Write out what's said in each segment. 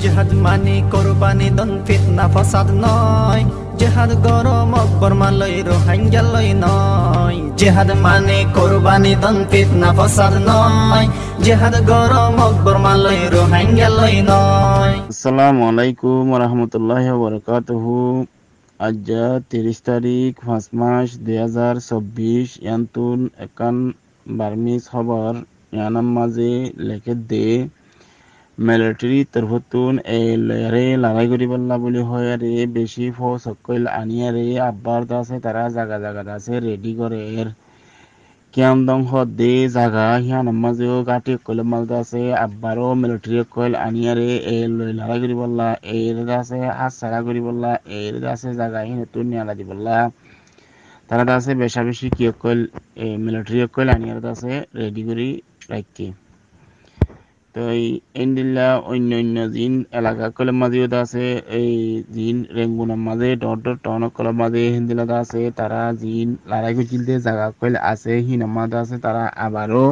জেহাদ মানি কোরবানি দন ফিতনা ফসাদ নয়, জেহাদ গরম অকবর মালয় রোহাঙ্গালয় নয়। জেহাদ মানি কোরবানি দন ফিতনা ফসাদ নয়, জেহাদ গরম অকবর মালয় রোহাঙ্গালয় নয়। আসসালামু আলাইকুম রহমতুল্লাহি ওয়া বারাকাতুহু। আজ 30 তারিখ 5 মাস 2024 ইয়ান্তুন একান বার্মিজ খবর ইয়ানাম মাঝে লেখে দে মিলিটারি তরফতুন এলারে লড়াই করি বললা বলি হয় রে বেশি ফোর্স সকল আনিয়ারে আব্বার দাসে তারা জায়গা জায়গা দাসে রেডি করে কিয়াম দং হদে জাগা হিয়ান মাঝেও গাটি কইল মালদা আছে আব্বারও মিলিটারি কইল আনিয়ারে এ লড়াই করি বললা এর দাসে হাসারা করি বললা এর দাসে জাগা হিন তুন নিয়ালা দি বললা তারা দাসে বেশা বেশি কি কইল মিলিটারি কইল আনিয়ার দাসে রেডি করি রাখি। তো এই ইন্ডিল্লা অন্য অন্য জিন এলাকা কলের মাঝেও আছে এই জিন রেঙ্গুনের মাঝে ডট ডট টন কলের মাঝে হিন্দিলা আছে তারা জিন লড়াই করছিলতে জায়গা কইল আছে হিনামাদ আছে তারা আবারও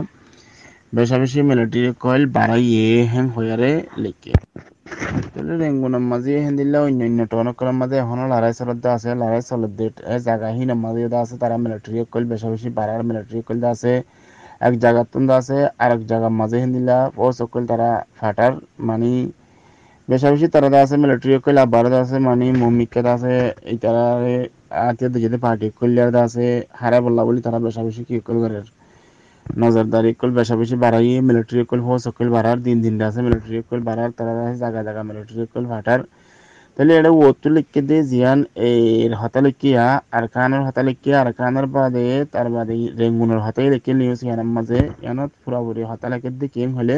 বেশা বেশি মিলিটারি কইল বাড়াইয়ে হ্যাং হয়ারে লেখে। তাহলে রেঙ্গুনের মাঝে হিন্দিল্লা অন্য অন্য টন কলের মাঝে এখনো লড়াই চলতে আছে লড়াই চলতে জায়গা হিনার মাঝে আছে তারা মিলিটারি কইল বেশা বেশি বাড়ার মিলিটারি কইল আছে এক জায়গা তুন্দা আছে আর এক জায়গার মাঝে হিন্দিলা ও সকল তারা ফাটার মানে বেশা বেশি তারা আছে মিলিটারি কইল আবার আছে মানে মমিকা আছে এই তারা আত্মীয় দুজনে পার্টি কইলার আছে হারা বললা বলি তারা বেশা বেশি কি কল করে নজরদারি কল বেশা বেশি বাড়াই মিলিটারি কল ও সকল বাড়ার দিন দিন আছে মিলিটারি কল বাড়ার তারা আছে জায়গা জায়গা মিলিটারি কল ফাটার। তাহলে এটা ওতু লিখে দিয়ে জিয়ান এর হতা লিখিয়া আর খানের হতা লিখিয়া আর খানের বাদে তার বাদে রেঙ্গুনের হতাই লিখে নিউজ ইয়ানের মাঝে ইয়ানত পুরাপুরি হতা লিখে দিয়ে কেম হলে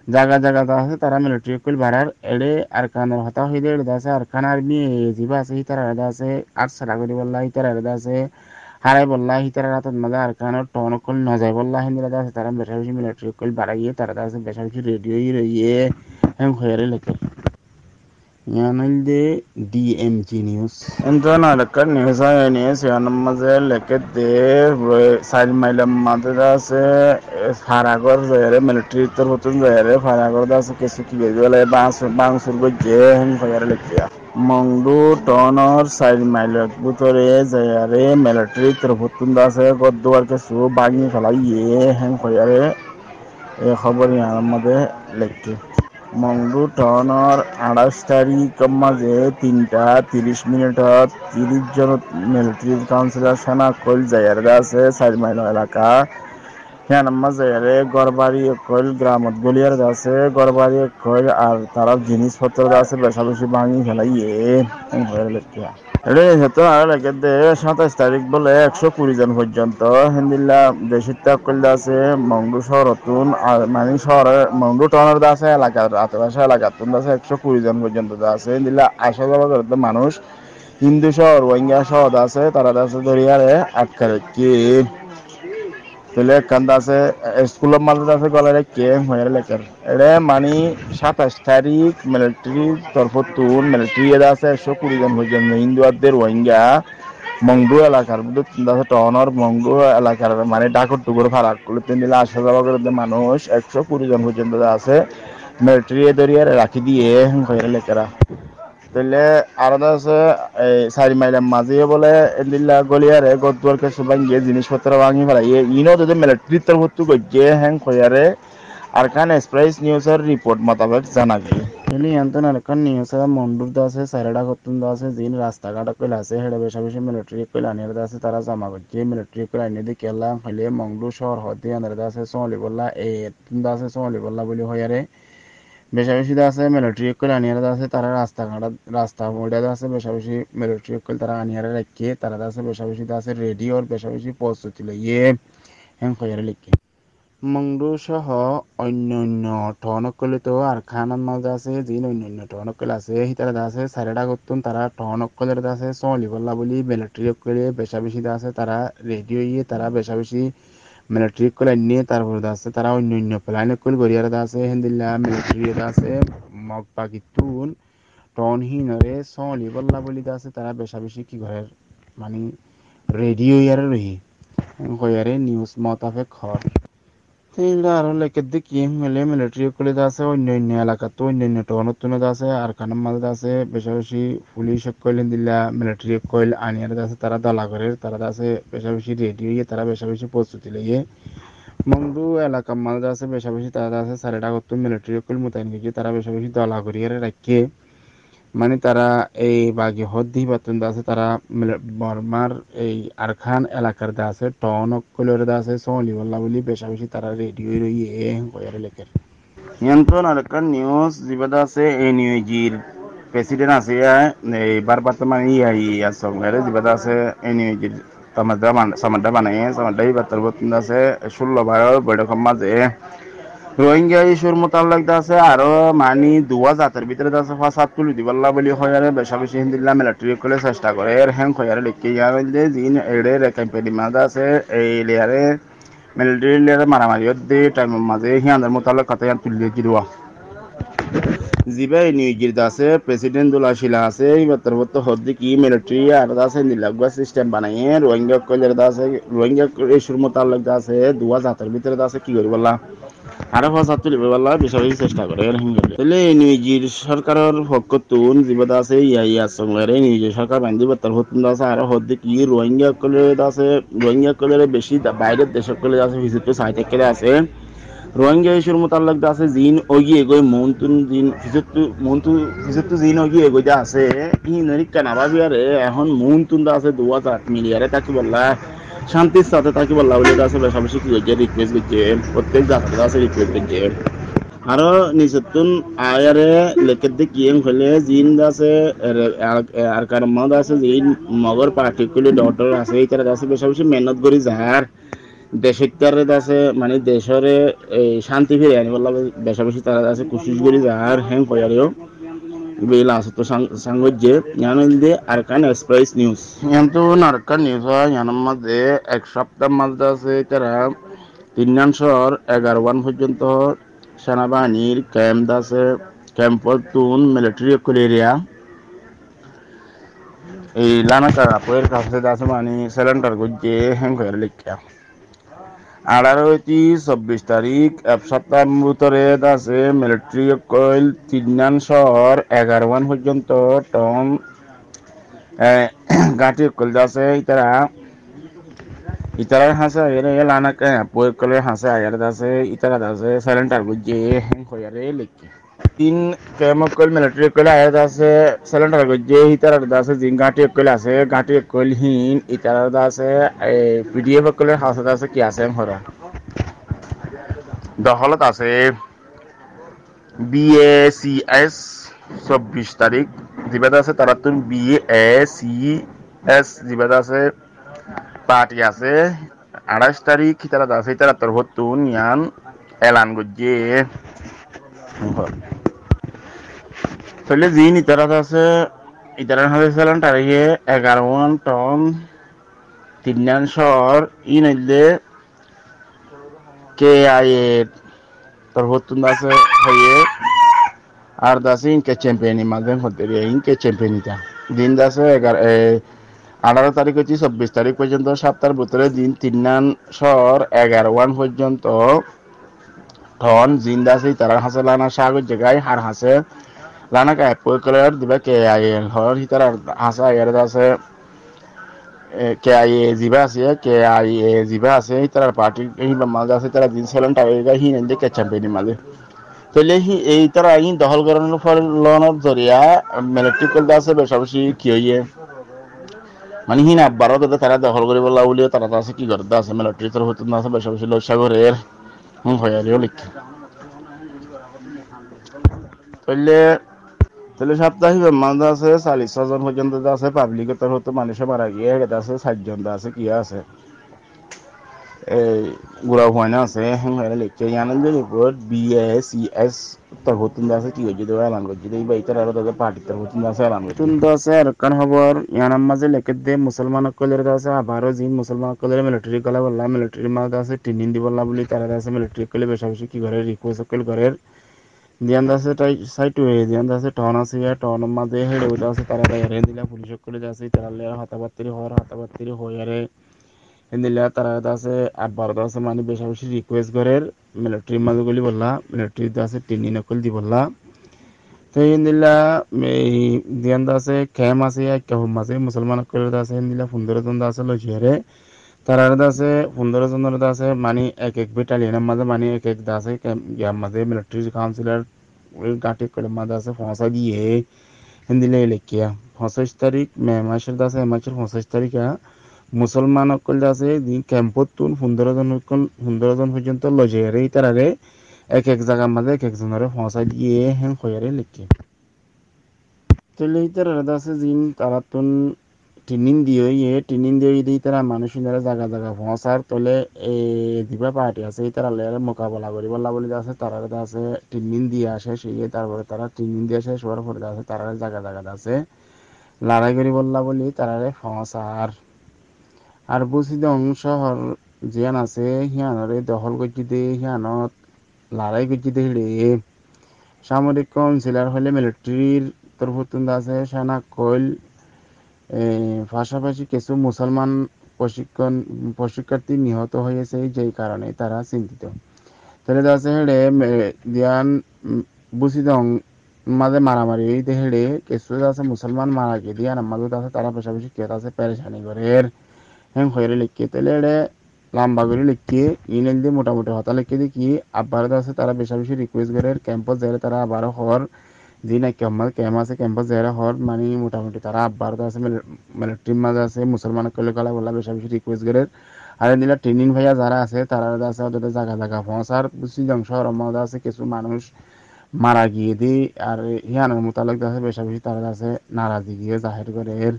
জায়গা জায়গা আছে তারা মিলিটারি কইল বাড়ার এড়ে আর খানের হতা হয়ে দিয়ে আছে আর খান আর্মি জিবা আছে হিতার আলাদা আছে আর সারা করি বললা হিতার আলাদা আছে হারাই বললা হিতার রাতের মাঝে আর খানের টন কল নজাই বললা হিন্দিরা আছে তারা বেশা বেশি মিলিটারি কইল বাড়াইয়ে তারা আছে বেশা বেশি রেডিও রইয়ে হ্যাঁ হয়ে লেখে ইয়ানলদে ডিএমজি নিউজ এন্টন আলাকার নিউজ আইনিস ইয়ানাম মাঝে লেখে দে 4 মাইলের মাঝে আছে ফারাগর জয়ারে মিলিটারি তোর হতুন জয়ারে ফারাগর আছে কিছু কি বেজলে বাংসুর গজে হেন ফায়ারে লেখিয়া মংডু টনর 4 মাইলের ভিতরে জয়ারে মিলিটারি তোর হতুন আছে গদ্দুয়ার কিছু বাগনি ফেলাইয়ে হেন ফায়ারে এই খবর ইয়ানাম মাঝে লেখে মংডু টনর 28 তারিখ মাঝে 3:30 30 জন মিলিটারি কাউন্সিলর সেনা কইল জায়ার আছে 4 মাইল এলাকা হ্যাঁ মাঝে গড়বাড়ি কইল গ্রামত গলিয়ার আছে গড়বাড়ি কইল আর তারা জিনিসপত্র আছে বেশা বেশি ভাঙি ফেলাইয়ে লেখিয়া এটা হেতু আর লেখে দে 27 তারিখ বলে 120 জন পর্যন্ত হিন্দিল্লা দেশের ত্যাগ করলে আছে মংডু শহরতুন আর মানে শহরে মংডু টনের আছে এলাকার আশেপাশে এলাকার তুন আছে 120 জন পর্যন্ত আছে হিন্দিল্লা আসা যাওয়া করতে মানুষ হিন্দু শহর রোহিঙ্গা শহর আছে তারা আছে দরিয়ারে আটকা রেখে তাহলে কান্দা আছে স্কুলের মাঝে আছে গলারে কে হয়ে লেখার এটা মানে 27 তারিখ মিলিটারি তরফতুন মিলিটারি আছে 120 জন পর্যন্ত হিন্দুদের রোহিঙ্গা মংডু এলাকার টনর মংডু এলাকার মানে ডাকর টুকুর ফারাক করলে দিলে আসা যাওয়া করতে মানুষ 120 জন পর্যন্ত আছে মিলিটারি দরিয়ারে রাখি দিয়ে হয়ে লেখারা। তাহলে আলাদা আছে এই 4 মাইলের মাঝে বলে এদিল্লা গলিয়ারে গদ্দুয়ার কিছু ভাঙিয়ে জিনিসপত্র ভাঙি ফেলাই ইনো যদি মিলিটারি তরফ গিয়ে হ্যাং খয়ারে আর খান এক্সপ্রেস নিউজের রিপোর্ট মোতাবেক জানা গিয়ে তাহলে ইয়ান্তন আর খান নিউজের মন্ডুর আছে সাইরাডা কতুন আছে জিন রাস্তাঘাট কইল আছে হেডে বেশা বেশি মিলিটারি কইল আনির আছে তারা জামা করছে মিলিটারি কইল আনি দিয়ে কেলা হইলে মংডু শহর হতে আনার আছে সোলি বললা এ তুন্দা আছে সোলি বললা বলি হয়ারে বেশা বেশি আছে মিলিটারি কইল আনিয়ার আছে তারা রাস্তা মোড়ে আছে বেশা বেশি মিলিটারি কইল তারা আনিয়ার রাখে তারা আছে বেশা বেশি আছে রেডি আর বেশা বেশি প্রস্তুতি লইয়ে হ্যাং খয়ারে লিখে মংডু সহ অন্যান্য টনকলে তো আর খানার মাঝে আছে যিন অন্যান্য টনকল আছে তারা আছে সারেডা করতুন তারা টনকলের আছে চলি বললা বলি মিলিটারি কইলে বেশা বেশি আছে তারা রেডি হইয়ে তারা বেশা বেশি মিলিটারি কইল নিয়ে তারপর আছে তারা অন্যান্য প্ল্যান কইল গড়িয়ার আছে হিন্দিল্লা মিলিটারি আছে মগ পাকিতুন টনহীনরে চলি বললা বলি আছে তারা বেশা বেশি কি করে মানে রেডি হইয়ারে রহি হইয়ারে নিউজ মোতাবেক খবর এইগুলা আরো লেখের দিকে মেলে মিলিটারি কলেজ আছে অন্যান্য এলাকা তো অন্যান্য টনতুন আছে আর খানার মাঝে আছে বেশি বেশি পুলিশ কইল দিলা মিলিটারি কইল আনিয়ার আছে তারা দলা করে তারা আছে বেশি বেশি রেডি হয়ে তারা বেশি বেশি প্রস্তুতি লইয়ে বন্ধু এলাকার মাঝে আছে বেশি বেশি তারা আছে সারেটা করতো মিলিটারি কইল মোতায়েন গিয়ে তারা বেশি বেশি দলা করিয়ে রাখে মানে তারা এই বাগি হদ্দি বাতুন আছে তারা বর্মার এই আরখান এলাকার দা আছে টন কইলের দা আছে সোলি বল্লা বলি বেশি বেশি তারা রেডিও রইয়ে কয়ারে লেখের নিয়ন্ত্রণ আরেকটা নিউজ যেটা আছে এই নিউজির প্রেসিডেন্ট আছে এই বর্তমানে ইয়া সঙ্গে যেটা আছে এই নিউজির সমাদা বানায় সমাদাই বাতর বতুন আছে 16 বার বৈঠকের মাঝে রোহিঙ্গা ইস্যুর মোতাবেক আছে আরো মানি দুয়া জাতের ভিতরে আছে ফাসাদ তুলি দিবাল্লা বলি হয়ারে বেশা বেশি হিন্দিল্লা মিলিটারি করে চেষ্টা করে এর হ্যাং হয়ারে লিখে ইয়ারে জিন এড়ে রে ক্যাম্পেনি মাঝে আছে এই লেয়ারে মিলিটারি লেয়ারে মারামারি দি টাইমের মাঝে হিয়ানের মোতাবেক কথা তুলিয়ে দিওয়া জিবা নিউজির আছে প্রেসিডেন্ট দুলা শিলা আছে এবার তো হদ্দি কি মিলিটারি আর আছে নিলাগুয়া সিস্টেম বানাইয়ে রোহিঙ্গা কইলের আছে রোহিঙ্গা ইস্যুর মোতাবেক আছে দুয়া জাতের ভিতরে আছে কি করি বললা আরো ফাসাদ তুলিব বললা বেশি চেষ্টা করে তাহলে নিউজির সরকারের পক্ষতুন জীবত আছে ইয়া সঙ্গে নিউজির সরকার বান্ধি বার্তার হতুন আছে আরো হদ্দি কি রোহিঙ্গা কইলের আছে রোহিঙ্গা কইলের বেশি বাইরের দেশের কইলে আছে ভিজিট সাইটে কেলে আছে রোহিঙ্গা ইস্যুর মোতাবেক আছে জিন ওগিয়ে গই মৌনতুন জিন ফিজতু জিন ওগিয়ে গই আছে ই নরিকা নাবাবিয়ারে এখন মৌনতুন আছে 2008 মিলিয়ারে তাকে বললা শান্তির সাথে তাকে বললা বলে আছে বেশি কি হচ্ছে রিকোয়েস্ট করছে প্রত্যেক জাতির আছে রিকোয়েস্ট করছে আরো নিচতুন আয়ারে লেখের দিক ইয়েং হলে জিন আছে আর কার মদ আছে জিন মগর পার্টিকুলার ডটার আছে এই তারা আছে বেশি মেহনত করি যার দেশের আছে মানে দেশরে এই শান্তি ফিরে আনি বললাম বেশা বেশি তারা আছে কুশিস করি আর হ্যাং কয়ারেও বেলা আছে তো সাংগজ্যে ইয়ানন্দে আরকান এক্সপ্রেস নিউজ ইয়ান্তু নারকান নিউজ হয় ইয়ানার মধ্যে এক সপ্তাহ মধ্যে আছে তারা 311 পর্যন্ত সেনাবাহিনীর ক্যাম্প আছে ক্যাম্পতুন মিলিটারি এরিয়া এই লানাকা পয়ের কাছে আছে মানে সিলিন্ডার গজ্জে হ্যাং কয়ারে লিখা 18-24 তারিখ এক সপ্তাহের ভিতরে আছে মিলিটারি কইল 311 পর্যন্ত টন গাঁটি কইল আছে ইতারা হাসে এর লানাকে পয়ের কলে হাসে আয়ার আছে ইতারা আছে সিলিন্ডার গজ্জে হ্যাং কয়ারে লিখা তিন কেমকল মিলিটারি কইল আয়াত আছে সিলিন্ডার গজ্জে ইতারা আছে জিন গাঁটি কইল আছে গাঁটি কইল হিন ইতারা আছে পিডিএফ কইলের হাসে আছে কি আছে হরা দখলত আছে BACS 24 তারিখ জিবাদ আছে তারাতুন BACS জিবাদ আছে পার্টি আছে 28 তারিখ তারা আছে তারা তোর হতুন ইয়ান এলান গজ্জে তাহলে জিন ইতারা আছে ইতারার হাতে চালান তারিখে 11 টন 300 ই নইলে KIA তোর হতুন আছে হয়ে আর দাসে ইনকে চ্যাম্পিয়নি মাঝে হতে ইনকে চ্যাম্পিয়নিটা দিন দাসে 18 তারিখ হচ্ছে 24 তারিখ পর্যন্ত সপ্তাহের ভিতরে দিন 311 পর্যন্ত টন জিন্দা আছে তারা হাসে লানা সাগর জায়গায় হার হাসে লানা কায় পয়কলার দিবা KIA হর হিতার হাসা এর আছে KIA জিবা আছে তার পার্টি এই মাঝে আছে তারা দিন সেলেন টাইগা হি নেন্দে কে চ্যাম্পিয়নি মাঝে তাহলে এই তারা আইন দখল করানোর ফলে লনের জরিয়া মিলিটারি কল আছে বেশি কি হইয়ে মানে হিন আব্বারও তারা দখল করে বলা বলিও তারা আছে কি করতে আছে মিলিটারি তোর হতো না আছে বেশি লসাগরের হয়ারিও লিখে তাহলে সাপ্তাহিক মাঝে আছে 40 জন পর্যন্ত আছে পাবলিক তোর হতো মানুষে মারা গিয়ে আছে 60 জন আছে কি আছে এই গুড়া হুয়ানা আছে হ্যাঁ লিখছে আনন্দ রিপোর্ট BACS তোর হতুন আছে কি হয়েছে দেওয়া এলান করছে এই বাইতার আরো তাদের পার্টি তোর হতুন আছে এলান হতুন আছে আর কান খবর ইয়ানার মাঝে লেখে দে মুসলমান কলের আছে আবারও জিন মুসলমান কলের মিলিটারি কলা বললা মিলিটারি মাঝে আছে ট্রেনিং দি বললা বলি তারা আছে মিলিটারি কলে বেশি কি করে রিকোয়েস্ট কল করে দিয়ান আছে তাই সাইট হয়ে দিয়ান আছে টন আছে টনের মাঝে হেড়ে ওটা আছে তারা এরে দিলা পুলিশ কলে আছে তারা হাতাবাত্তিরি হওয়ার হাতাবাত্তিরি হয়ে হিন্দিলা তারা আছে আব্বার আছে মানে বেশি বেশি রিকোয়েস্ট করের মিলিটারি মাঝে গুলি বললা মিলিটারি আছে টিনি নকল দি বললা তো হিন্দিলা এই দিয়ান আছে ক্যাম আছে কেহম আছে মুসলমান করে আছে হিন্দিলা 15 জন আছে লজিয়ারে তারা আছে 15 জনের আছে মানে এক এক বেটালিয়নের মাঝে মানে এক এক আছে ইয়ার মাঝে মিলিটারি কাউন্সিলর ওই গাঁটি করে মাঝে আছে পৌঁছা দিয়ে হিন্দিলা লেখিয়া 25 তারিখ মে মাসের আছে মাসের 25 তারিখে মুসলমান সকল আছে দিন ক্যাম্পত তুন 15 জন পর্যন্ত লজিয়ারে তারারে এক এক জায়গার মাঝে এক একজনের পৌঁছা দিয়ে হেন খয়ারে লেখে তাহলে তারা আছে দিন তারা তুন টিনিন দিয়ে দিয়ে তারা মানুষ জায়গা জায়গা পৌঁছার তলে এই দিবা পার্টি আছে তারা লেয়ারে মোকাবেলা করি বললা বলি আছে তারা আছে টিনিন দিয়ে আসে সেই তারপরে তারা টিনিন দিয়ে আসে সবার পরে আছে তারা জায়গা জায়গা আছে লড়াই করি বললা বলি তারারে পৌঁছার আর বুঝিদং শহর জিয়ান আছে হিয়ানরে দখল করছি দে হিয়ানত লড়াই করছি দে রে সামরিক কাউন্সিলর হলে মিলিটারির তরফতুন আছে সেনা কইল পাশাপাশি কিছু মুসলমান প্রশিক্ষার্থী নিহত হয়েছে যেই কারণে তারা চিন্তিত তাহলে আছে হেড়ে দিয়ান বুঝিদং মাঝে মারামারি হেড়ে কিছু আছে মুসলমান মারা গিয়ে দিয়ান আমাদের আছে তারা পাশাপাশি কে আছে পেরেশানি করে হ্যাঁ হয়ে লিখিয়ে তাহলে এড়ে লম্বা করে লিখিয়ে ইমেল দিয়ে মোটামুটি হতা লিখিয়ে দেখি আবার আছে তারা বেশি বেশি রিকোয়েস্ট করে ক্যাম্পাস যায় তারা আবারও হওয়ার যে না ক্যাম্প আছে ক্যাম্পাস যায় হওয়ার মানে মোটামুটি তারা আবার আছে মিলিটারির মাঝে আছে মুসলমান কলে গলা বলা বেশি বেশি রিকোয়েস্ট করে আর এদিকে ট্রেনিং ভাইয়া যারা আছে তারা আছে ওদের জায়গা জায়গা পৌঁছার বুঝছিলাম শহরের মধ্যে আছে কিছু মানুষ মারা গিয়ে দিই আর হিয়ানের মোতালেক আছে বেশি বেশি তারা আছে নারাজি গিয়ে জাহির করে এর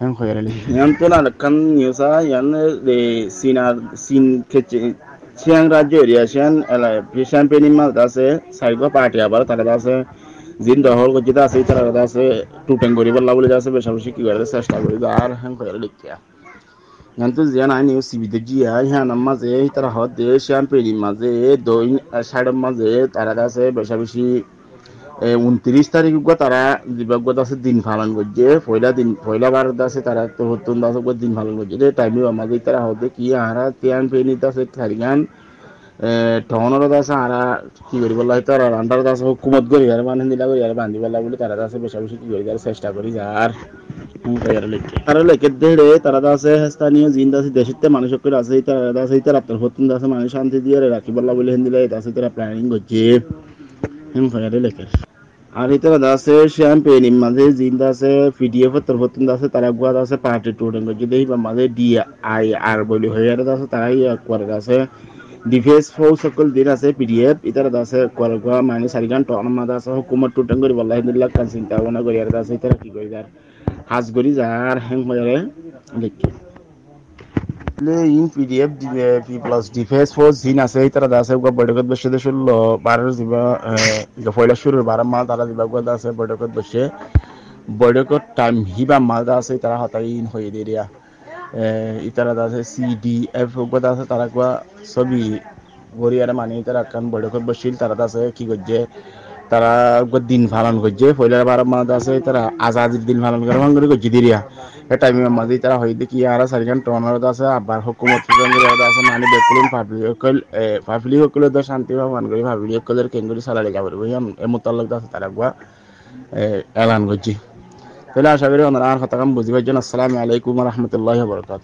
yang khoyere li yan to na kan nyusa yan de sin keche siang rajyo ria sian ala pisan penima da se saigo party abar tara da se jin dohol ko jita se tara da se tuteng gori balla bole da se besha beshi ki gare sesta gori da ar han khoyere li kya yan to zian ai ni sibi de ji ya yan amma je tara hot de sian penima je doin sadam ma je tara da se besha beshi 29 তারিখ তারা দিবাগত আছে দিন পালন করছে পয়লা বার আছে তারা তো হতুন দাস দিন পালন করছে টাইমে আমাদের তারা হতে কি আরা তিয়ান পেনি আছে থারিগান টহনর আছে আরা কি করি বলা হয় তারা আন্ডার আছে হুকুমত করি আর মানে দিলা করি আর বান্ধি বলা বলে তারা আছে বেশি বেশি কি করি আর চেষ্টা করি আর তারা লেখে দেড়ে তারা আছে স্থানীয় জিন আছে দেশের মানুষ করে আছে তারা আছে তারা আপনার হতুন আছে মানুষ শান্তি দিয়ে রাখি বলা বলে হিন্দিলে আছে তারা প্ল্যানিং করছে লেখে আর ইতারা দাসে শ্যাম্পেন মাঝে জিন্দা আছে পিডিএফ তরফতুন দাসে তারা গুয়া দাসে পার্টি টুডেন গজি দেই বা মাঝে ডিআই আর বলি হয়ে দাসে তারাই করে দাসে ডিফেন্স ফৌজ সকল দিন আছে পিডিএফ ইতারা দাসে করে গুয়া মানে সারিগান টন মা দাসে হুকুমত টুডেন করি বল্লাহ দিল্লাহ কান চিন্তা ভাবনা করি আর দাসে ইতারা কি করি যার হাজ করি যার হ্যাং মারে লিখি in PDF P plus defence force জিন আছে তারা আছে বৈঠকত বসে দেশের 12 দিবা পয়লা শুরুর 12 মাস তারা দিবা গদা আছে বৈঠকত বসে বৈঠকত টাইম হিবা মাস আছে তারা হতাই ইন হয়ে দিয়া ইতারা আছে CDF গদা আছে তারা কোয়া ছবি গরিয়ার মানে তারা কান বৈঠকত বসিল তারা আছে কি করছে তারা দিন পালন করছে পয়লা 12 মাস আছে তারা আজাদির দিন পালন করে ভাঙ করে করছে দিয়া টাইমে মাঝে তারা হয়ে দেখি আর সারিগান টনার আছে আবার হুকুমত আছে মানে দেখুন পাবলিক সকলের তো শান্তি ভাবান করে পাবলিক সকলের কেঙ্গুরি সালালে যাব এ মোতাল্লক আছে তারা গুয়া এলান করছি তাহলে আশা করি ওনারা আর কথা কাম বুঝি পাইছেন আসসালামু আলাইকুম রহমতুল্লাহ বরকাত